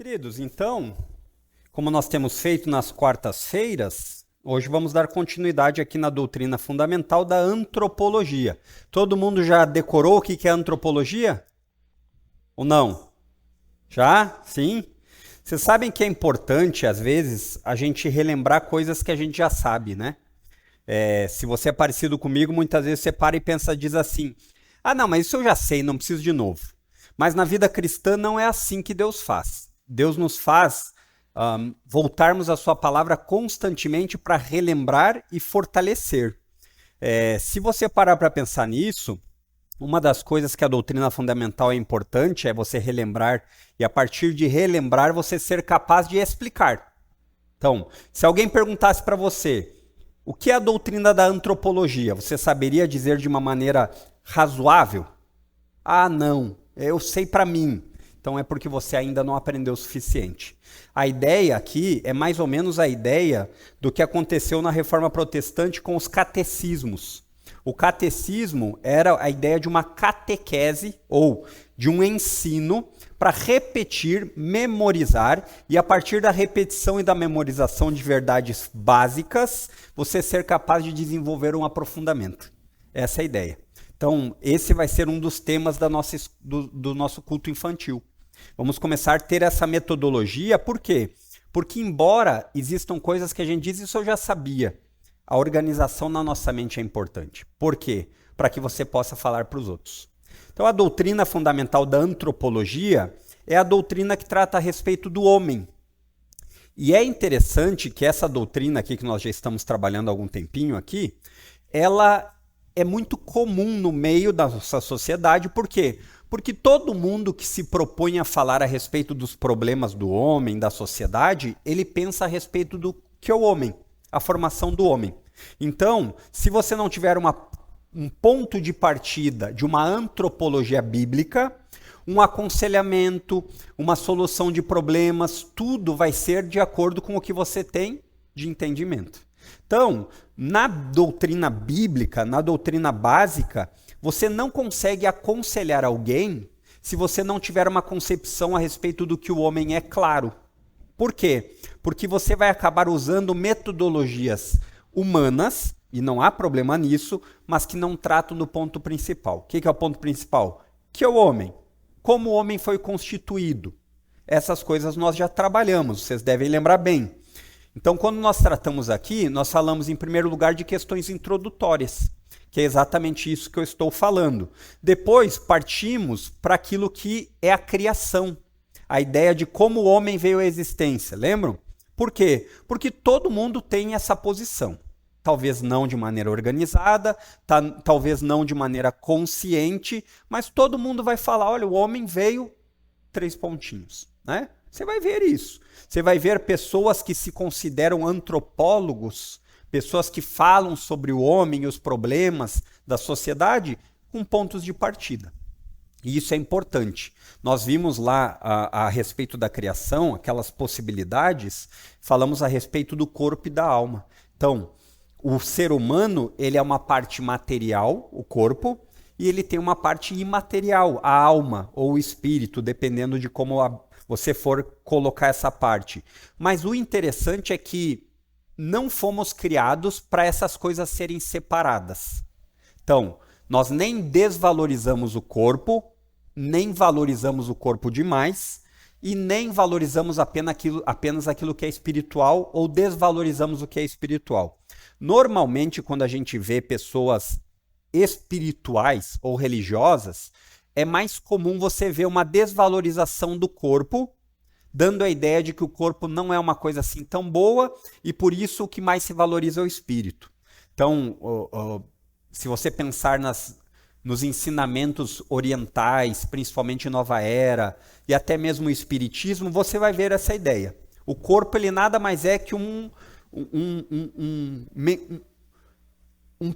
Queridos, então, como nós temos feito nas quartas-feiras, hoje vamos dar continuidade aqui na doutrina fundamental da antropologia. Todo mundo já decorou o que é antropologia? Ou não? Já? Sim? Vocês sabem que é importante, às vezes, a gente relembrar coisas que a gente já sabe, né? Se você é parecido comigo, muitas vezes você para e pensa, diz assim, não, mas isso eu já sei, não preciso de novo. Mas na vida cristã não é assim que Deus faz. Deus nos faz voltarmos à sua palavra constantemente para relembrar e fortalecer. Se você parar para pensar nisso, uma das coisas que a doutrina fundamental é importante é você relembrar e a partir de relembrar você ser capaz de explicar. Então, se alguém perguntasse para você o que é a doutrina da antropologia, você saberia dizer de uma maneira razoável? Não, eu sei para mim. Então é porque você ainda não aprendeu o suficiente. A ideia aqui é mais ou menos a ideia do que aconteceu na Reforma Protestante com os catecismos. O catecismo era a ideia de uma catequese ou de um ensino para repetir, memorizar e a partir da repetição e da memorização de verdades básicas, você ser capaz de desenvolver um aprofundamento. Essa é a ideia. Então, esse vai ser um dos temas do nosso culto infantil. Vamos começar a ter essa metodologia, por quê? Porque embora existam coisas que a gente diz, isso eu já sabia, a organização na nossa mente é importante. Por quê? Para que você possa falar para os outros. Então, a doutrina fundamental da antropologia é a doutrina que trata a respeito do homem. E é interessante que essa doutrina aqui, que nós já estamos trabalhando há algum tempinho aqui, ela é muito comum no meio da nossa sociedade, por quê? Porque todo mundo que se propõe a falar a respeito dos problemas do homem, da sociedade, ele pensa a respeito do que é o homem, a formação do homem. Então, se você não tiver um ponto de partida de uma antropologia bíblica, um aconselhamento, uma solução de problemas, tudo vai ser de acordo com o que você tem de entendimento. Então, na doutrina bíblica, na doutrina básica, você não consegue aconselhar alguém se você não tiver uma concepção a respeito do que o homem é claro. Por quê? Porque você vai acabar usando metodologias humanas, e não há problema nisso, mas que não tratam do ponto principal. O que é o ponto principal? Que é o homem. Como o homem foi constituído. Essas coisas nós já trabalhamos, vocês devem lembrar bem. Então, quando nós tratamos aqui, nós falamos em primeiro lugar de questões introdutórias, que é exatamente isso que eu estou falando. Depois, partimos para aquilo que é a criação, a ideia de como o homem veio à existência, lembram? Por quê? Porque todo mundo tem essa posição. Talvez não de maneira organizada, talvez não de maneira consciente, mas todo mundo vai falar, olha, o homem veio 3 pontinhos, né? Você vai ver isso. Você vai ver pessoas que se consideram antropólogos, pessoas que falam sobre o homem e os problemas da sociedade com pontos de partida. E isso é importante. Nós vimos lá a respeito da criação, aquelas possibilidades, falamos a respeito do corpo e da alma. Então, o ser humano, ele é uma parte material, o corpo, e ele tem uma parte imaterial, a alma ou o espírito, dependendo de como você for colocar essa parte. Mas o interessante é que não fomos criados para essas coisas serem separadas. Então, nós nem desvalorizamos o corpo, nem valorizamos o corpo demais, e nem valorizamos apenas aquilo que é espiritual, ou desvalorizamos o que é espiritual. Normalmente, quando a gente vê pessoas espirituais ou religiosas, é mais comum você ver uma desvalorização do corpo, dando a ideia de que o corpo não é uma coisa assim tão boa e por isso o que mais se valoriza é o espírito. Então, se você pensar nos ensinamentos orientais, principalmente Nova Era e até mesmo o espiritismo, você vai ver essa ideia. O corpo ele nada mais é que um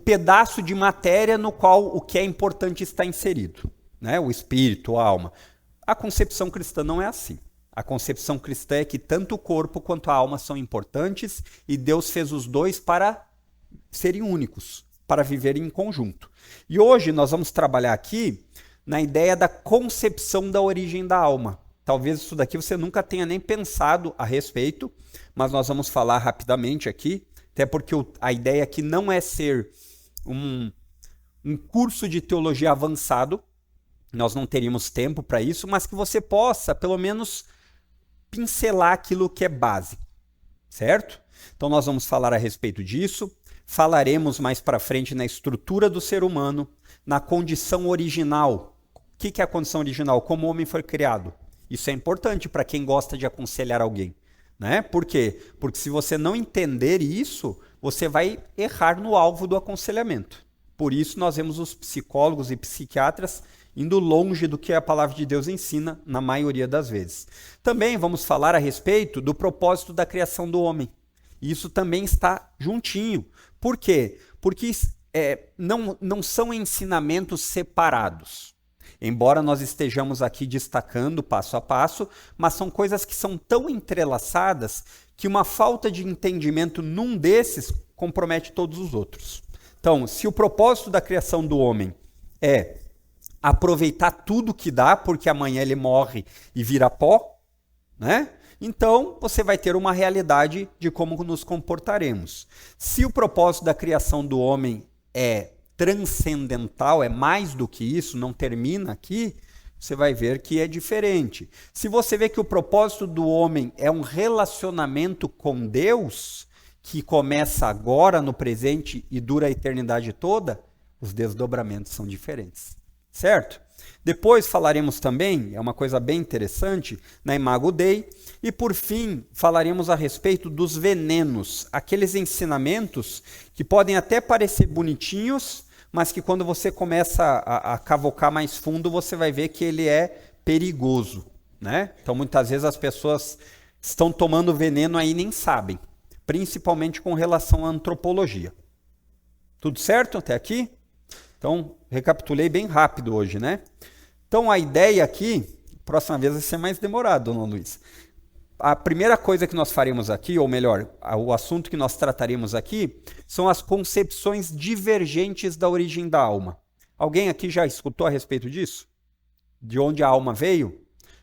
pedaço de matéria no qual o que é importante está inserido. Né? O espírito, a alma. A concepção cristã não é assim. A concepção cristã é que tanto o corpo quanto a alma são importantes e Deus fez os dois para serem únicos, para viverem em conjunto. E hoje nós vamos trabalhar aqui na ideia da concepção da origem da alma. talvez isso daqui você nunca tenha nem pensado a respeito, mas nós vamos falar rapidamente aqui, até porque a ideia aqui não é ser um curso de teologia avançado, nós não teríamos tempo para isso, mas que você possa, pelo menos, pincelar aquilo que é básico, certo? Então nós vamos falar a respeito disso, falaremos mais para frente na estrutura do ser humano, na condição original. O que é a condição original? Como o homem foi criado. Isso é importante para quem gosta de aconselhar alguém, né? Por quê? Porque se você não entender isso, você vai errar no alvo do aconselhamento. Por isso nós vemos os psicólogos e psiquiatras indo longe do que a palavra de Deus ensina na maioria das vezes. Também vamos falar a respeito do propósito da criação do homem. Isso também está juntinho. Por quê? Porque não são ensinamentos separados. Embora nós estejamos aqui destacando passo a passo, mas são coisas que são tão entrelaçadas que uma falta de entendimento num desses compromete todos os outros. Então, se o propósito da criação do homem é aproveitar tudo que dá, porque amanhã ele morre e vira pó, né? Então, você vai ter uma realidade de como nos comportaremos. Se o propósito da criação do homem é transcendental, é mais do que isso, não termina aqui, você vai ver que é diferente. Se você vê que o propósito do homem é um relacionamento com Deus, que começa agora, no presente, e dura a eternidade toda, os desdobramentos são diferentes, certo? Depois falaremos também, é uma coisa bem interessante, na Imago Dei, e por fim falaremos a respeito dos venenos, aqueles ensinamentos que podem até parecer bonitinhos, mas que quando você começa a cavocar mais fundo, você vai ver que ele é perigoso, né? Então muitas vezes as pessoas estão tomando veneno aí e nem sabem, principalmente com relação à antropologia. Tudo certo até aqui? Então, recapitulei bem rápido hoje, né? Então, a ideia aqui, próxima vez vai ser mais demorado, dona Luiz. A primeira coisa que nós faremos aqui, ou melhor, o assunto que nós trataremos aqui, são as concepções divergentes da origem da alma. Alguém aqui já escutou a respeito disso? De onde a alma veio?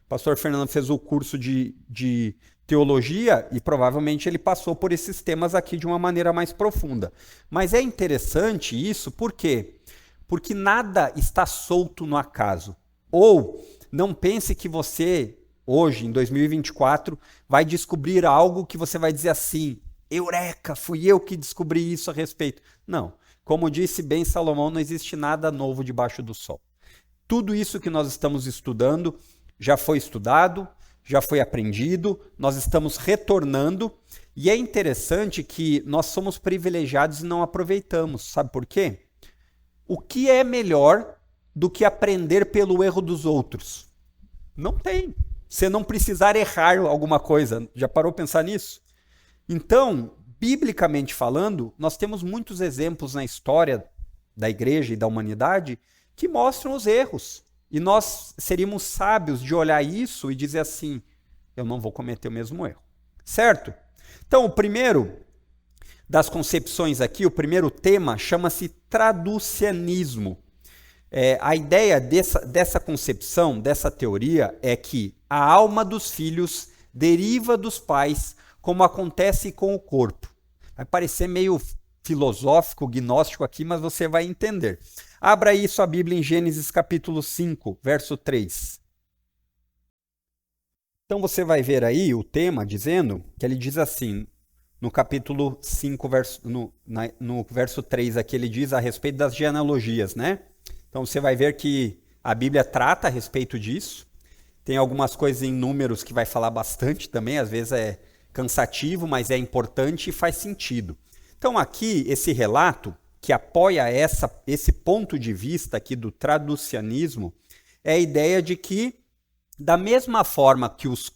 O pastor Fernando fez o curso de teologia e provavelmente ele passou por esses temas aqui de uma maneira mais profunda. Mas é interessante isso, por quê? Porque nada está solto no acaso. Ou não pense que você, hoje, em 2024, vai descobrir algo que você vai dizer assim, eureka, fui eu que descobri isso a respeito. Não. Como disse bem Salomão, não existe nada novo debaixo do sol. Tudo isso que nós estamos estudando já foi estudado, já foi aprendido, nós estamos retornando, e é interessante que nós somos privilegiados e não aproveitamos. Sabe por quê? O que é melhor do que aprender pelo erro dos outros? Não tem. Você não precisar errar alguma coisa. Já parou para pensar nisso? Então, biblicamente falando, nós temos muitos exemplos na história da igreja e da humanidade que mostram os erros. E nós seríamos sábios de olhar isso e dizer assim, eu não vou cometer o mesmo erro. Certo? Então, o primeiro das concepções aqui, o primeiro tema, chama-se traducianismo. A ideia dessa concepção, dessa teoria, é que a alma dos filhos deriva dos pais, como acontece com o corpo. Vai parecer meio filosófico, gnóstico aqui, mas você vai entender. Abra aí sua Bíblia em Gênesis capítulo 5, verso 3. Então você vai ver aí o tema dizendo, que ele diz assim, no capítulo 5, no verso 3 aqui, ele diz a respeito das genealogias, né? Então você vai ver que a Bíblia trata a respeito disso. Tem algumas coisas em números que vai falar bastante também, às vezes é cansativo, mas é importante e faz sentido. Então aqui, esse relato que apoia esse ponto de vista aqui do traducianismo é a ideia de que, da mesma forma que os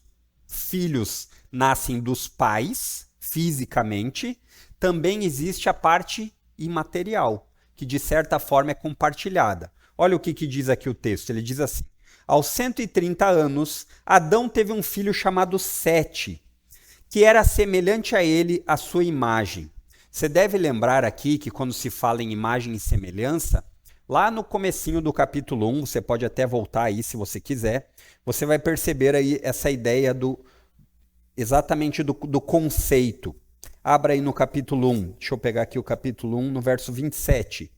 filhos nascem dos pais, fisicamente, também existe a parte imaterial, que de certa forma é compartilhada. Olha o que diz aqui o texto, ele diz assim, aos 130 anos, Adão teve um filho chamado Sete, que era semelhante a ele à sua imagem. Você deve lembrar aqui que quando se fala em imagem e semelhança, Lá no comecinho do capítulo 1, você pode até voltar aí se você quiser, você vai perceber aí essa ideia exatamente do conceito. Abra aí no capítulo 1, deixa eu pegar aqui o capítulo 1, no verso 27.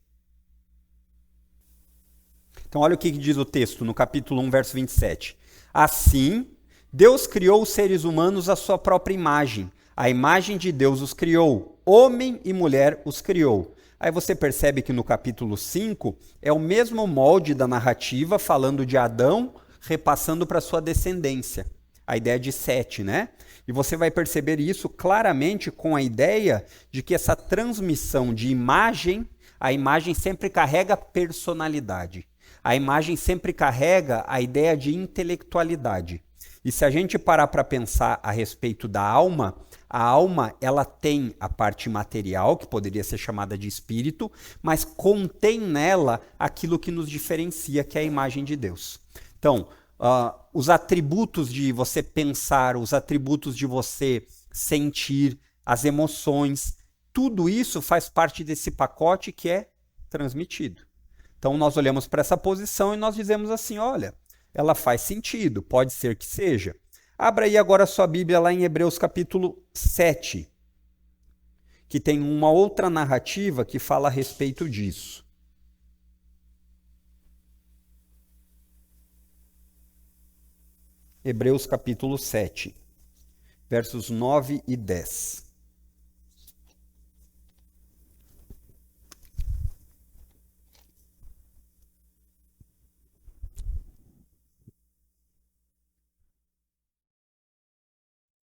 Então olha o que diz o texto no capítulo 1, verso 27. Assim, Deus criou os seres humanos à sua própria imagem. A imagem de Deus os criou, homem e mulher os criou. Aí você percebe que no capítulo 5 é o mesmo molde da narrativa, falando de Adão, repassando para sua descendência. A ideia de Sete, né? E você vai perceber isso claramente com a ideia de que essa transmissão de imagem, a imagem sempre carrega personalidade. A imagem sempre carrega a ideia de intelectualidade. E se a gente parar para pensar a respeito da alma, a alma ela tem a parte material, que poderia ser chamada de espírito, mas contém nela aquilo que nos diferencia, que é a imagem de Deus. Então, os atributos de você pensar, os atributos de você sentir, as emoções, tudo isso faz parte desse pacote que é transmitido. Então nós olhamos para essa posição e nós dizemos assim, olha, ela faz sentido, pode ser que seja. Abra aí agora a sua Bíblia lá em Hebreus capítulo 7, que tem uma outra narrativa que fala a respeito disso. Hebreus capítulo 7, versos 9 e 10.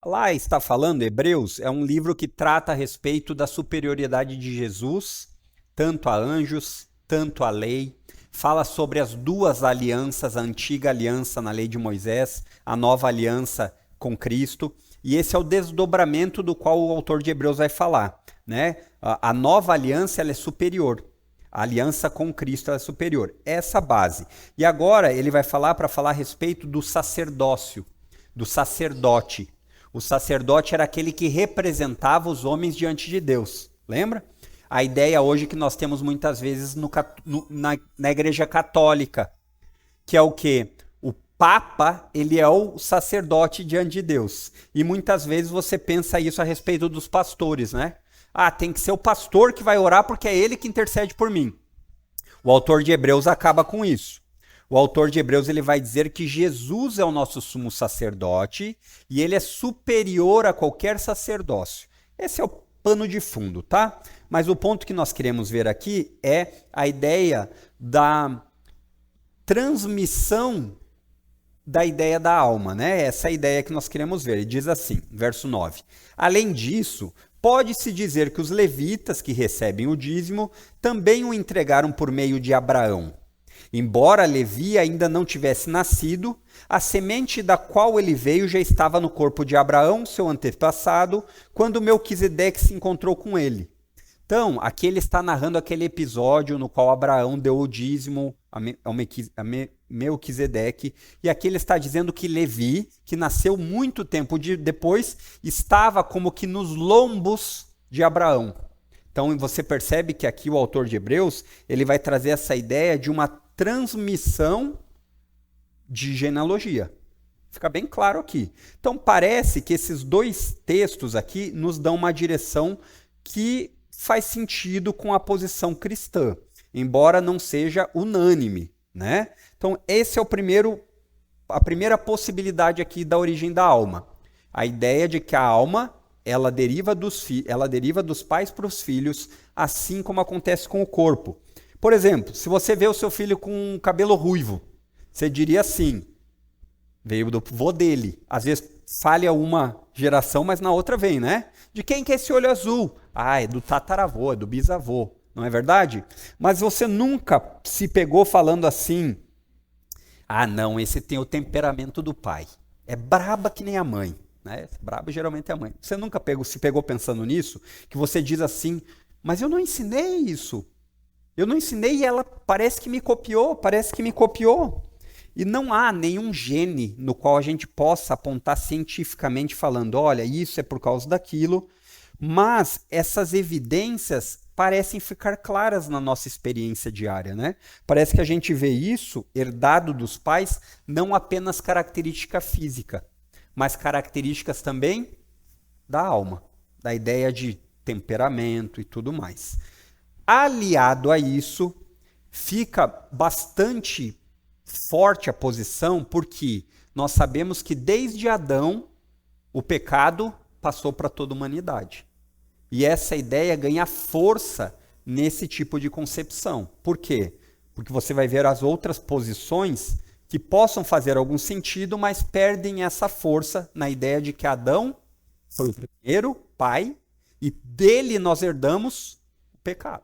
Lá está falando, Hebreus, é um livro que trata a respeito da superioridade de Jesus, tanto a anjos, tanto a lei. Fala sobre as duas alianças, a antiga aliança na lei de Moisés, a nova aliança com Cristo. E esse é o desdobramento do qual o autor de Hebreus vai falar, né? A nova aliança ela é superior. A aliança com Cristo ela é superior. Essa base. E agora ele vai falar para falar a respeito do sacerdócio, do sacerdote. O sacerdote era aquele que representava os homens diante de Deus. Lembra? A ideia hoje que nós temos muitas vezes na Igreja Católica, que é o quê? O Papa, ele é o sacerdote diante de Deus. E muitas vezes você pensa isso a respeito dos pastores, né? Ah, tem que ser o pastor que vai orar porque é ele que intercede por mim. O autor de Hebreus acaba com isso. O autor de Hebreus ele vai dizer que Jesus é o nosso sumo sacerdote e ele é superior a qualquer sacerdócio. Esse é o pano de fundo, tá? Mas o ponto que nós queremos ver aqui é a ideia da transmissão da ideia da alma, né? Essa é a ideia que nós queremos ver. Ele diz assim, verso 9. Além disso, pode-se dizer que os levitas que recebem o dízimo também o entregaram por meio de Abraão. Embora Levi ainda não tivesse nascido, a semente da qual ele veio já estava no corpo de Abraão, seu antepassado, quando Melquisedeque se encontrou com ele. Então, aqui ele está narrando aquele episódio no qual Abraão deu o dízimo a Melquisedeque, e aqui ele está dizendo que Levi, que nasceu muito tempo depois, estava como que nos lombos de Abraão. Então, você percebe que aqui o autor de Hebreus, ele vai trazer essa ideia de uma transmissão de genealogia. Fica bem claro aqui. Então, parece que esses dois textos aqui nos dão uma direção que faz sentido com a posição cristã, embora não seja unânime, né? Então, esse é a primeira possibilidade aqui da origem da alma. A ideia de que a alma ela deriva dos pais para os filhos, assim como acontece com o corpo. Por exemplo, se você vê o seu filho com cabelo ruivo, você diria assim, veio do vô dele. Às vezes falha uma geração, mas na outra vem, né? De quem que é esse olho azul? Ah, é do tataravô, é do bisavô, não é verdade? Mas você nunca se pegou falando assim, ah não, esse tem o temperamento do pai, é braba que nem a mãe. Né? Brabo geralmente é a mãe. Você nunca se pegou pensando nisso? Que você diz assim, mas eu não ensinei isso. Eu não ensinei e ela parece que me copiou. E não há nenhum gene no qual a gente possa apontar cientificamente falando, olha, isso é por causa daquilo. Mas essas evidências parecem ficar claras na nossa experiência diária, né? Parece que a gente vê isso herdado dos pais, não apenas característica física, mas características também da alma, da ideia de temperamento e tudo mais. Aliado a isso, fica bastante forte a posição, porque nós sabemos que desde Adão o pecado passou para toda a humanidade. E essa ideia ganha força nesse tipo de concepção. Por quê? Porque você vai ver as outras posições que possam fazer algum sentido, mas perdem essa força na ideia de que Adão foi o primeiro pai e dele nós herdamos o pecado.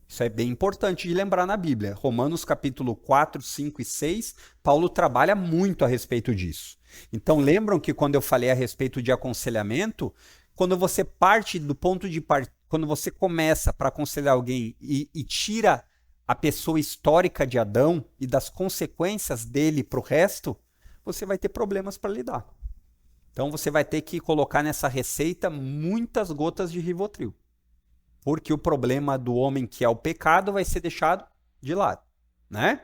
Isso é bem importante de lembrar na Bíblia. Romanos capítulo 4, 5 e 6, Paulo trabalha muito a respeito disso. Então lembram que quando eu falei a respeito de aconselhamento, quando você parte do ponto de partida, quando você começa para aconselhar alguém e tira a pessoa histórica de Adão e das consequências dele para o resto, você vai ter problemas para lidar. Então você vai ter que colocar nessa receita muitas gotas de Rivotril. Porque o problema do homem que é o pecado vai ser deixado de lado, né?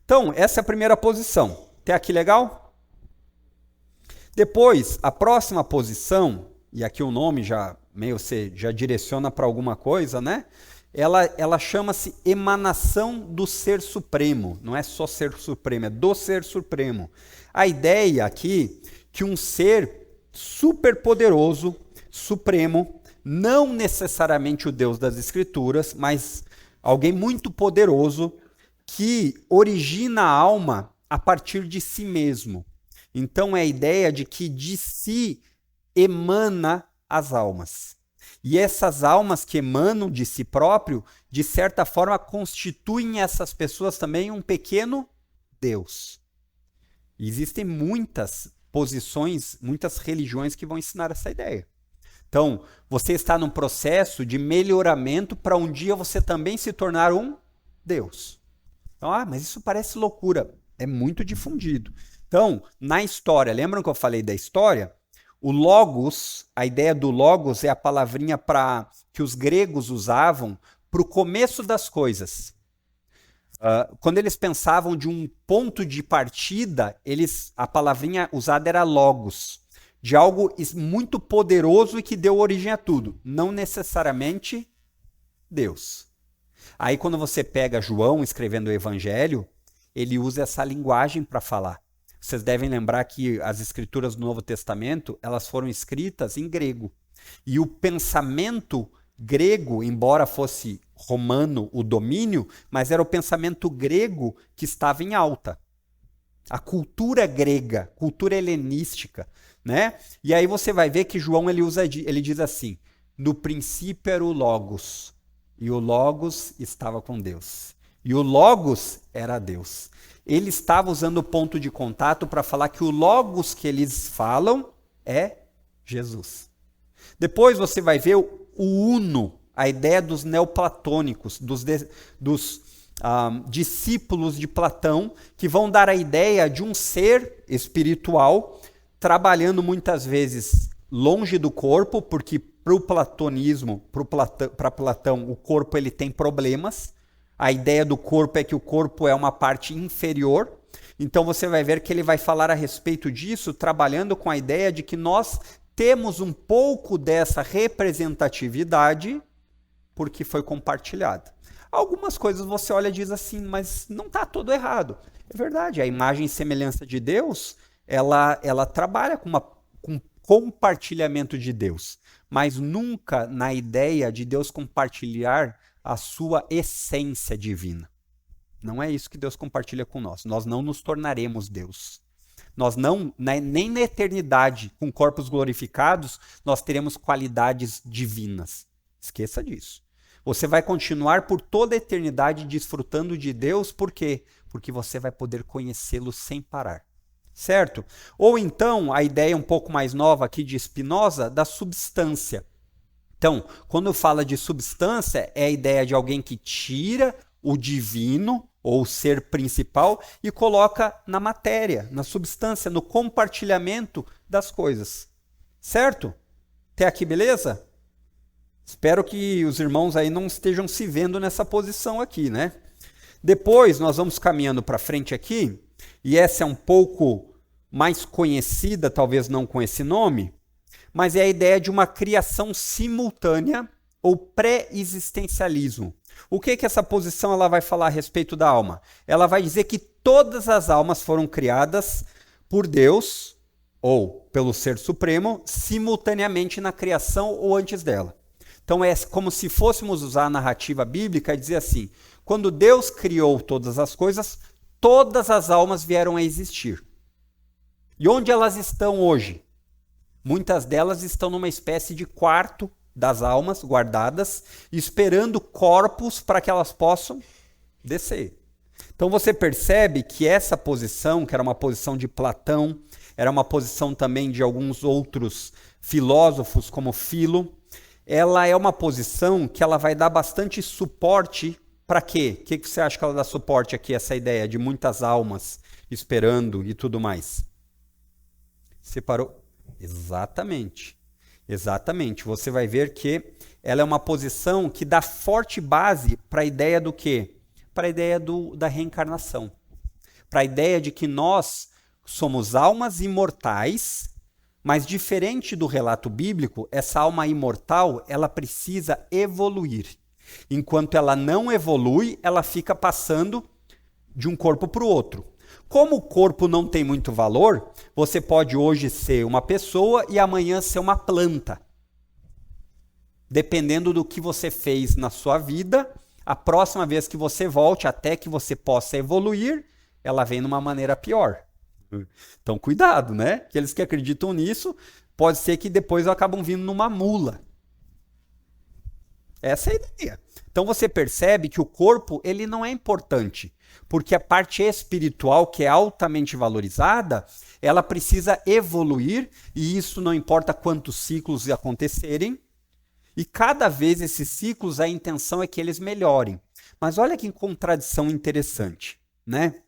Então, essa é a primeira posição. Até aqui legal? Depois, a próxima posição, e aqui o nome já meio você já direciona para alguma coisa, né? Ela chama-se emanação do Ser Supremo. Não é só Ser Supremo, é do Ser Supremo. A ideia aqui que um ser superpoderoso, supremo, não necessariamente o Deus das Escrituras, mas alguém muito poderoso que origina a alma a partir de si mesmo. Então é a ideia de que de si emana as almas. E essas almas que emanam de si próprio, de certa forma, constituem essas pessoas também um pequeno Deus. E existem muitas posições, muitas religiões que vão ensinar essa ideia. Então, você está num processo de melhoramento para um dia você também se tornar um Deus. Então, mas isso parece loucura. É muito difundido. Então, na história, lembram que eu falei da história? O logos, a ideia do logos é a palavrinha que os gregos usavam para o começo das coisas. Quando eles pensavam de um ponto de partida, a palavrinha usada era logos. De algo muito poderoso e que deu origem a tudo. Não necessariamente Deus. Aí quando você pega João escrevendo o Evangelho, ele usa essa linguagem para falar. Vocês devem lembrar que as escrituras do Novo Testamento, elas foram escritas em grego. E o pensamento grego, embora fosse romano o domínio, mas era o pensamento grego que estava em alta. A cultura grega, cultura helenística, né? E aí você vai ver que João ele diz assim: no princípio era o Logos, e o Logos estava com Deus. E o Logos era Deus. Ele estava usando o ponto de contato para falar que o Logos que eles falam é Jesus. Depois você vai ver o Uno, a ideia dos neoplatônicos, dos discípulos de Platão, que vão dar a ideia de um ser espiritual trabalhando muitas vezes longe do corpo, porque para o platonismo, para Platão, o corpo ele tem problemas. A ideia do corpo é que o corpo é uma parte inferior. Então você vai ver que ele vai falar a respeito disso, trabalhando com a ideia de que nós temos um pouco dessa representatividade porque foi compartilhada. Algumas coisas você olha e diz assim, mas não está todo errado. É verdade, a imagem e semelhança de Deus, ela trabalha com compartilhamento de Deus, mas nunca na ideia de Deus compartilhar a sua essência divina. Não é isso que Deus compartilha com nós. Nós não nos tornaremos Deus. Nós não, nem na eternidade, com corpos glorificados, nós teremos qualidades divinas. Esqueça disso. Você vai continuar por toda a eternidade desfrutando de Deus, por quê? Porque você vai poder conhecê-lo sem parar. Certo? Ou então, a ideia um pouco mais nova aqui de Spinoza, da substância. Então, quando fala de substância, é a ideia de alguém que tira o divino, ou o ser principal, e coloca na matéria, na substância, no compartilhamento das coisas. Certo? Até aqui, beleza? Espero que os irmãos aí não estejam se vendo nessa posição aqui, né? Depois nós vamos caminhando para frente aqui, e essa é um pouco mais conhecida, talvez não com esse nome, mas é a ideia de uma criação simultânea ou pré-existencialismo. O que essa posição ela vai falar a respeito da alma? Ela vai dizer que todas as almas foram criadas por Deus ou pelo Ser Supremo simultaneamente na criação ou antes dela. Então é como se fôssemos usar a narrativa bíblica e dizer assim, quando Deus criou todas as coisas, todas as almas vieram a existir. E onde elas estão hoje? Muitas delas estão numa espécie de quarto das almas guardadas, esperando corpos para que elas possam descer. Então você percebe que essa posição, que era uma posição de Platão, era uma posição também de alguns outros filósofos como Filo, ela é uma posição que ela vai dar bastante suporte para quê? O que você acha que ela dá suporte aqui, essa ideia de muitas almas esperando e tudo mais? Separou? Exatamente. Exatamente. Você vai ver que ela é uma posição que dá forte base para a ideia do quê? Para a ideia da reencarnação. Para a ideia de que nós somos almas imortais, mas diferente do relato bíblico, essa alma imortal, ela precisa evoluir. Enquanto ela não evolui, ela fica passando de um corpo para o outro. Como o corpo não tem muito valor, você pode hoje ser uma pessoa e amanhã ser uma planta. Dependendo do que você fez na sua vida, a próxima vez que você volte, até que você possa evoluir, ela vem numa maneira pior. Então, cuidado, né? Aqueles que acreditam nisso, pode ser que depois acabam vindo numa mula. Essa é a ideia. Então você percebe que o corpo ele não é importante, porque a parte espiritual, que é altamente valorizada, ela precisa evoluir, e isso não importa quantos ciclos acontecerem, e cada vez esses ciclos a intenção é que eles melhorem. Mas olha que contradição interessante, né?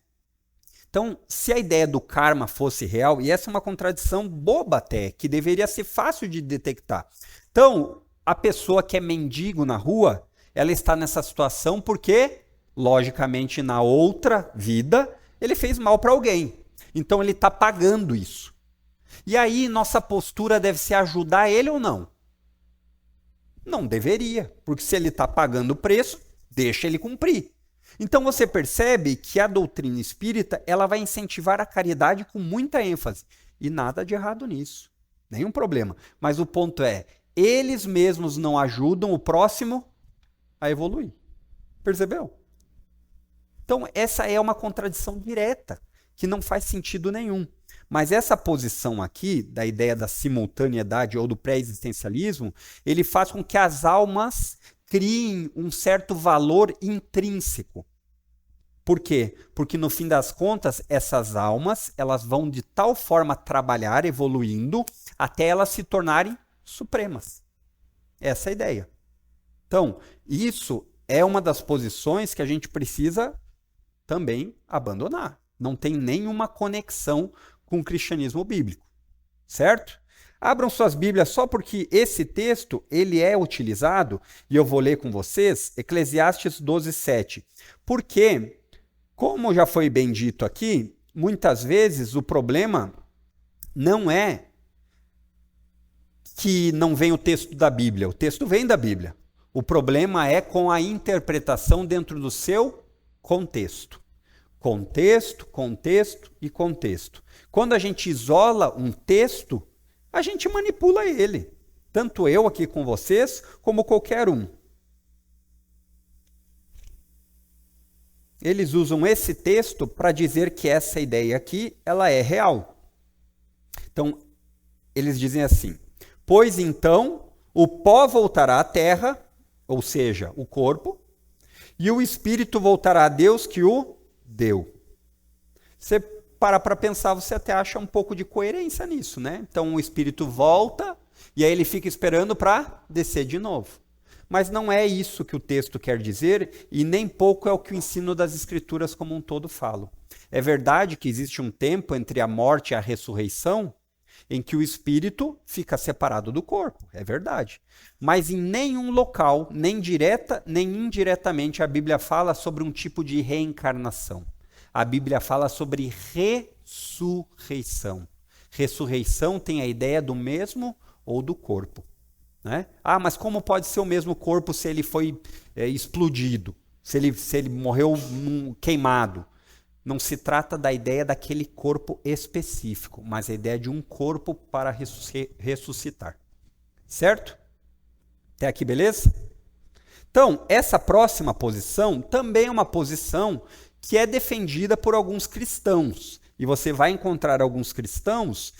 Então, se a ideia do karma fosse real, e essa é uma contradição boba até, que deveria ser fácil de detectar. Então, a pessoa que é mendigo na rua, ela está nessa situação porque, logicamente, na outra vida, ele fez mal para alguém. Então, ele está pagando isso. E aí, nossa postura deve ser ajudar ele ou não? Não deveria, porque se ele está pagando o preço, deixa ele cumprir. Então, você percebe que a doutrina espírita ela vai incentivar a caridade com muita ênfase. E nada de errado nisso. Nenhum problema. Mas o ponto é, eles mesmos não ajudam o próximo a evoluir. Percebeu? Então, essa é uma contradição direta, que não faz sentido nenhum. Mas essa posição aqui, da ideia da simultaneidade ou do pré-existencialismo, ele faz com que as almas criem um certo valor intrínseco. Por quê? Porque, no fim das contas, essas almas elas vão de tal forma trabalhar, evoluindo, até elas se tornarem supremas. Essa é a ideia. Então, isso é uma das posições que a gente precisa também abandonar. Não tem nenhuma conexão com o cristianismo bíblico. Certo? Abram suas Bíblias só porque esse texto ele é utilizado, e eu vou ler com vocês, Eclesiastes 12:7. Porque, como já foi bem dito aqui, muitas vezes o problema não é que não vem o texto da Bíblia. O texto vem da Bíblia. O problema é com a interpretação dentro do seu contexto. Contexto, contexto e contexto. Quando a gente isola um texto, a gente manipula ele. Tanto eu aqui com vocês, como qualquer um. Eles usam esse texto para dizer que essa ideia aqui, ela é real. Então, eles dizem assim: pois então o pó voltará à terra, ou seja, o corpo, e o espírito voltará a Deus que o deu. Você para pensar, você até acha um pouco de coerência nisso, né? Então o espírito volta e aí ele fica esperando para descer de novo. Mas não é isso que o texto quer dizer e nem pouco é o que o ensino das escrituras como um todo fala. É verdade que existe um tempo entre a morte e a ressurreição, em que o espírito fica separado do corpo, é verdade. Mas em nenhum local, nem direta nem indiretamente, a Bíblia fala sobre um tipo de reencarnação. A Bíblia fala sobre ressurreição. Ressurreição tem a ideia do mesmo ou do corpo, né? Ah, mas como pode ser o mesmo corpo se ele foi explodido, se ele morreu queimado? Não se trata da ideia daquele corpo específico, mas a ideia de um corpo para ressuscitar. Certo? Até aqui, beleza? Então, essa próxima posição também é uma posição que é defendida por alguns cristãos. E você vai encontrar alguns cristãos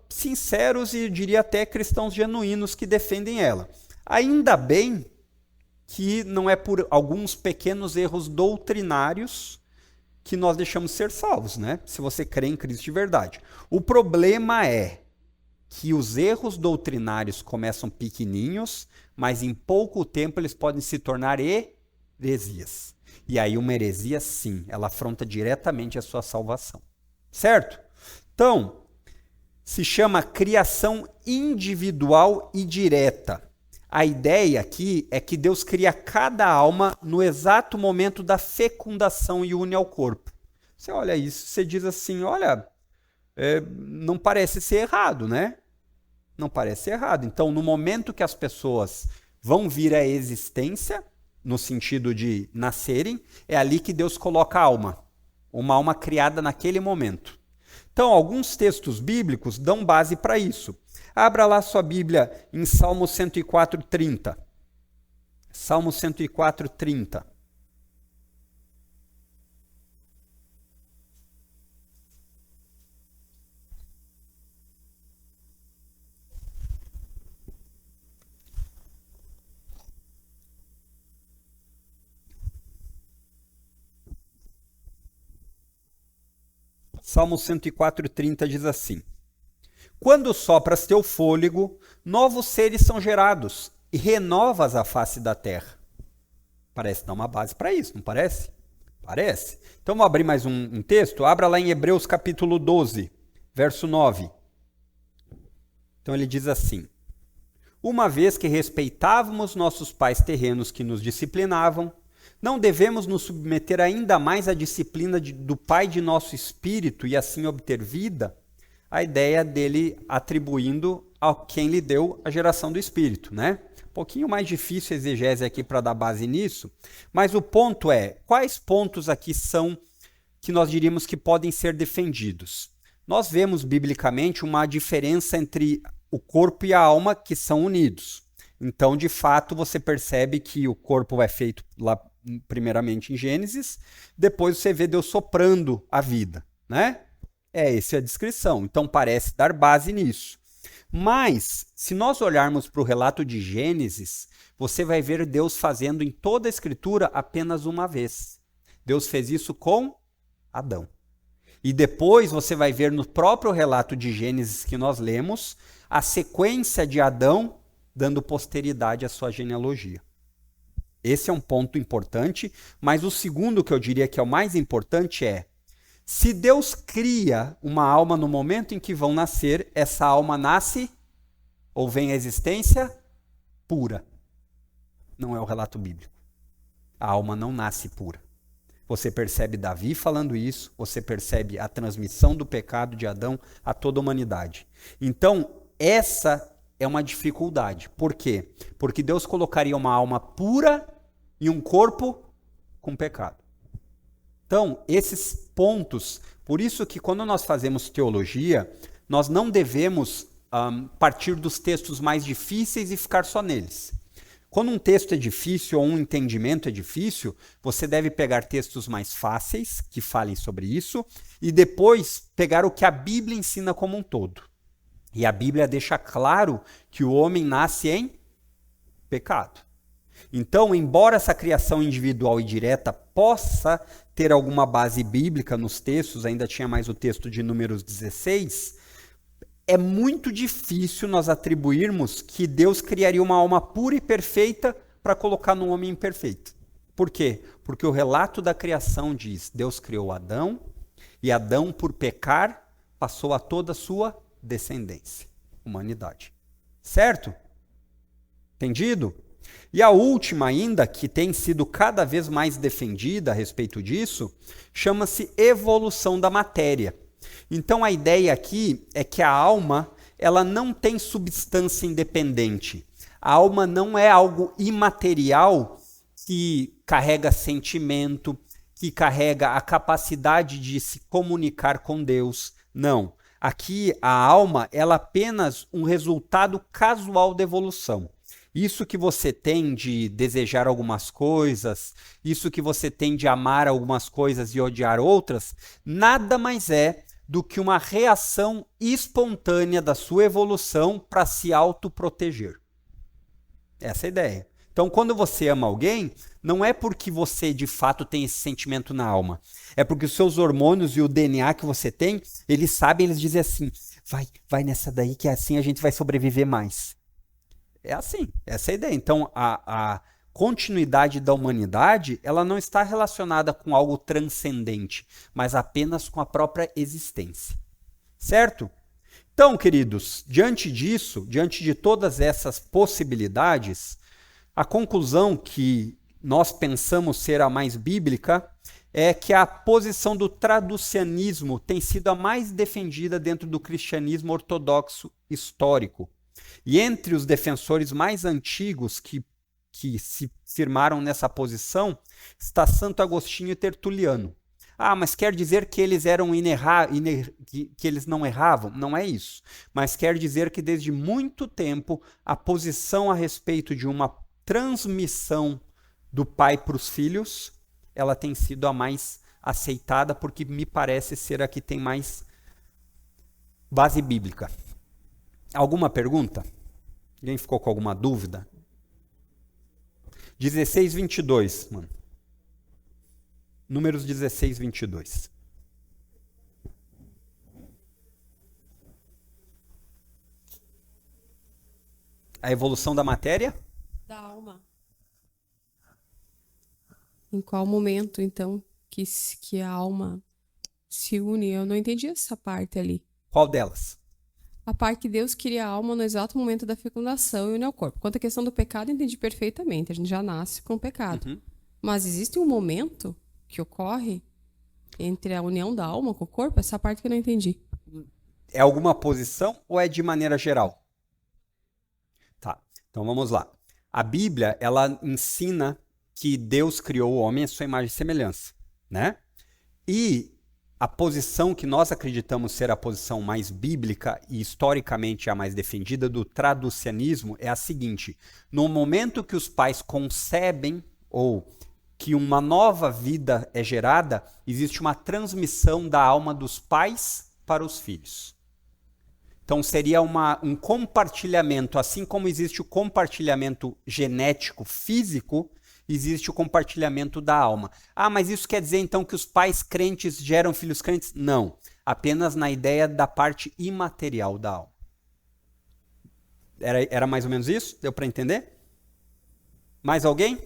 sinceros e, eu diria até, cristãos genuínos que defendem ela. Ainda bem que não é por alguns pequenos erros doutrinários que nós deixamos ser salvos, né? Se você crê em Cristo de verdade. O problema é que os erros doutrinários começam pequeninhos, mas em pouco tempo eles podem se tornar heresias. E aí uma heresia, sim, ela afronta diretamente a sua salvação. Certo? Então, se chama criação individual e direta. A ideia aqui é que Deus cria cada alma no exato momento da fecundação e une ao corpo. Você olha isso, você diz assim, olha, não parece ser errado, né? Não parece ser errado. Então, no momento que as pessoas vão vir à existência, no sentido de nascerem, é ali que Deus coloca a alma. Uma alma criada naquele momento. Então, alguns textos bíblicos dão base para isso. Abra lá sua Bíblia em Salmo 104:30. Salmo 104:30. Salmo 104:30 diz assim: Quando sopras teu fôlego, novos seres são gerados, e renovas a face da terra. Parece dar uma base para isso, não parece? Parece. Então vamos abrir mais um texto. Abra lá em Hebreus capítulo 12, verso 9. Então ele diz assim: Uma vez que respeitávamos nossos pais terrenos que nos disciplinavam, não devemos nos submeter ainda mais à disciplina do Pai de nosso espírito e assim obter vida? A ideia dele atribuindo a quem lhe deu a geração do espírito, né? Um pouquinho mais difícil a exegese aqui para dar base nisso, mas o ponto é, quais pontos aqui são que nós diríamos que podem ser defendidos? Nós vemos biblicamente uma diferença entre o corpo e a alma que são unidos. Então, de fato, você percebe que o corpo é feito lá primeiramente em Gênesis, depois você vê Deus soprando a vida, né? Essa é a descrição. Então parece dar base nisso. Mas, se nós olharmos para o relato de Gênesis, você vai ver Deus fazendo em toda a Escritura apenas uma vez. Deus fez isso com Adão. E depois você vai ver no próprio relato de Gênesis que nós lemos, a sequência de Adão dando posteridade à sua genealogia. Esse é um ponto importante, mas o segundo que eu diria que é o mais importante é: se Deus cria uma alma no momento em que vão nascer, essa alma nasce ou vem à existência pura. Não é o relato bíblico. A alma não nasce pura. Você percebe Davi falando isso, você percebe a transmissão do pecado de Adão a toda a humanidade. Então, essa é uma dificuldade. Por quê? Porque Deus colocaria uma alma pura e um corpo com pecado. Então, esses pontos, por isso que quando nós fazemos teologia, nós não devemos partir dos textos mais difíceis e ficar só neles. Quando um texto é difícil ou um entendimento é difícil, você deve pegar textos mais fáceis, que falem sobre isso, e depois pegar o que a Bíblia ensina como um todo. E a Bíblia deixa claro que o homem nasce em pecado. Então, embora essa criação individual e direta possa ter alguma base bíblica nos textos, ainda tinha mais o texto de Números 16, é muito difícil nós atribuirmos que Deus criaria uma alma pura e perfeita para colocar num homem imperfeito. Por quê? Porque o relato da criação diz: Deus criou Adão, e Adão, por pecar, passou a toda a sua descendência, humanidade. Certo? Entendido? E a última ainda, que tem sido cada vez mais defendida a respeito disso, chama-se evolução da matéria. Então a ideia aqui é que a alma, ela não tem substância independente. A alma não é algo imaterial que carrega sentimento, que carrega a capacidade de se comunicar com Deus. Não. Aqui a alma, ela é apenas um resultado casual da evolução. Isso que você tem de desejar algumas coisas, isso que você tem de amar algumas coisas e odiar outras, nada mais é do que uma reação espontânea da sua evolução para se autoproteger. Essa é a ideia. Então, quando você ama alguém, não é porque você de fato tem esse sentimento na alma. É porque os seus hormônios e o DNA que você tem, eles sabem, eles dizem assim, vai nessa daí que assim a gente vai sobreviver mais. É assim, essa é a ideia. Então, a continuidade da humanidade, ela não está relacionada com algo transcendente, mas apenas com a própria existência. Certo? Então, queridos, diante disso, diante de todas essas possibilidades, a conclusão que nós pensamos ser a mais bíblica é que a posição do traducianismo tem sido a mais defendida dentro do cristianismo ortodoxo histórico. E entre os defensores mais antigos que se firmaram nessa posição está Santo Agostinho e Tertuliano. Ah, mas quer dizer que eles eram que eles não erravam? Não é isso. Mas quer dizer que desde muito tempo a posição a respeito de uma transmissão do pai para os filhos, ela tem sido a mais aceitada, porque me parece ser a que tem mais base bíblica. Alguma pergunta? Alguém ficou com alguma dúvida? 16:22, mano. Números 16:22. A evolução da matéria? Da alma. Em qual momento, então, que a alma se une? Eu não entendi essa parte ali. Qual delas? A parte que Deus cria a alma no exato momento da fecundação e une ao corpo. Quanto à questão do pecado, eu entendi perfeitamente. A gente já nasce com o pecado. Uhum. Mas existe um momento que ocorre entre a união da alma com o corpo? Essa parte que eu não entendi. É alguma posição ou é de maneira geral? Tá, então vamos lá. A Bíblia, ela ensina que Deus criou o homem à sua imagem e semelhança, né? E a posição que nós acreditamos ser a posição mais bíblica e historicamente a mais defendida do traducianismo é a seguinte: no momento que os pais concebem ou que uma nova vida é gerada, existe uma transmissão da alma dos pais para os filhos. Então seria um compartilhamento, assim como existe o compartilhamento genético físico, existe o compartilhamento da alma. Ah, mas isso quer dizer então que os pais crentes geram filhos crentes? Não, apenas na ideia da parte imaterial da alma. Era mais ou menos isso? Deu para entender? Mais alguém?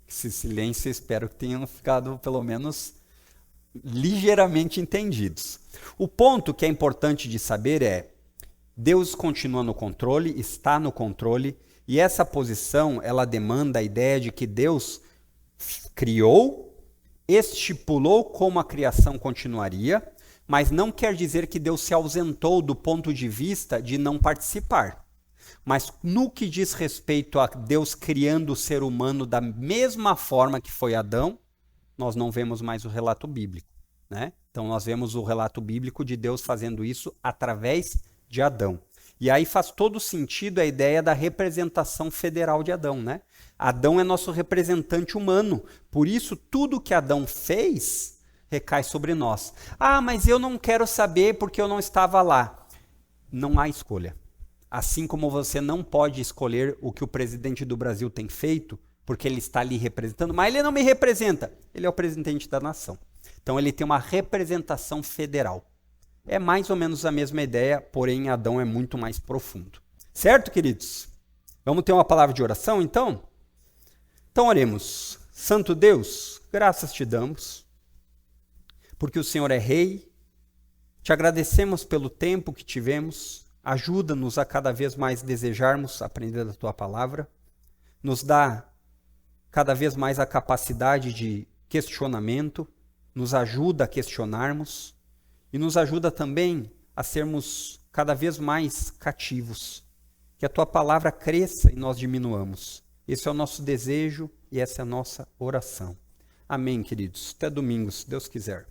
Esse silêncio, espero que tenham ficado pelo menos ligeiramente entendidos. O ponto que é importante de saber é: Deus continua no controle, está no controle, e essa posição, ela demanda a ideia de que Deus criou, estipulou como a criação continuaria, mas não quer dizer que Deus se ausentou do ponto de vista de não participar. Mas no que diz respeito a Deus criando o ser humano da mesma forma que foi Adão, nós não vemos mais o relato bíblico, né? Então nós vemos o relato bíblico de Deus fazendo isso através de Adão. E aí faz todo sentido a ideia da representação federal de Adão, né? Adão é nosso representante humano, por isso tudo que Adão fez recai sobre nós. Ah, mas eu não quero saber porque eu não estava lá. Não há escolha. Assim como você não pode escolher o que o presidente do Brasil tem feito, porque ele está ali representando, mas ele não me representa. Ele é o presidente da nação. Então ele tem uma representação federal. É mais ou menos a mesma ideia, porém Adão é muito mais profundo. Certo, queridos? Vamos ter uma palavra de oração, então? Então oremos. Santo Deus, graças te damos, porque o Senhor é Rei, Te agradecemos pelo tempo que tivemos, ajuda-nos a cada vez mais desejarmos aprender da tua palavra, nos dá cada vez mais a capacidade de questionamento, nos ajuda a questionarmos e nos ajuda também a sermos cada vez mais cativos, que a tua palavra cresça e nós diminuamos. Esse é o nosso desejo e essa é a nossa oração. Amém, queridos. Até domingo, se Deus quiser.